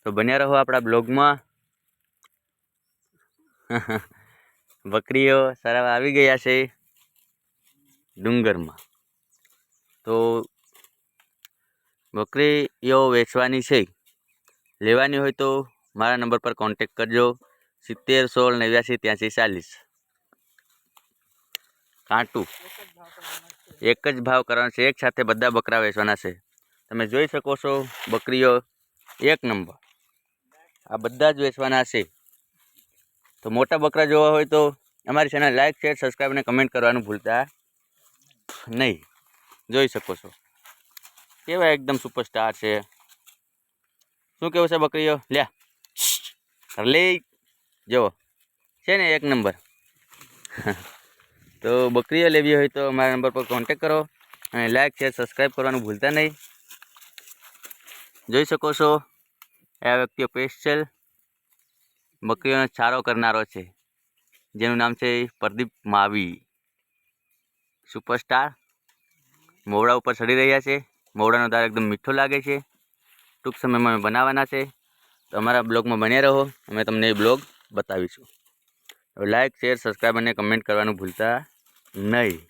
તો બન્યા રહો આપણા બ્લોગમાં। બકરીઓ સરાવા આવી ગયા છે ડુંગરમાં। તો બકરીઓ વેચવાની છે, લેવાની હોય તો મારા નંબર પર કોન્ટેક કરજો 70 16 89 83 40। કાંટું એક જ ભાવ કરવાનો છે, એક સાથે બધા બકરા વેચવાના છે। તમે જોઈ શકો છો બકરીઓ એક નંબર, આ બધા જ વેચવાના છે। તો મોટા બકરા જોવા હોય તો અમારી ચેનલ લાઈક શેર સબસ્ક્રાઈબ અને કમેન્ટ કરવાનું ભૂલતા નહીં। જોઈ શકો છો કેવા એકદમ સુપરસ્ટાર છે। શું કેવું છે બકરીઓ? લ્યા લે જો છે ને એક નંબર। તો બકરીઓ લેવી હોય તો મારા નંબર પર કોન્ટેક કરો અને લાઈક શેર સબસ્ક્રાઈબ કરવાનું ભૂલતા નહીં। જોઈ શકો છો આ વ્યક્તિઓ સ્પેશિયલ બકરીઓનો ચારો કરનારો છે, જેનું નામ છે પ્રદીપ માવી। સુપરસ્ટાર મોવડા ઉપર ચડી રહ્યા છે। મોવડાનો દાળ એકદમ મીઠો લાગે છે। ટૂંક સમયમાં અમે બનાવવાના છે, તો અમારા બ્લોગમાં બન્યા રહો, અમે તમને એ બ્લોગ બતાવીશું। લાઈક શેર સબસ્ક્રાઈબ અને કમેન્ટ કરવાનું ભૂલતા નહીં।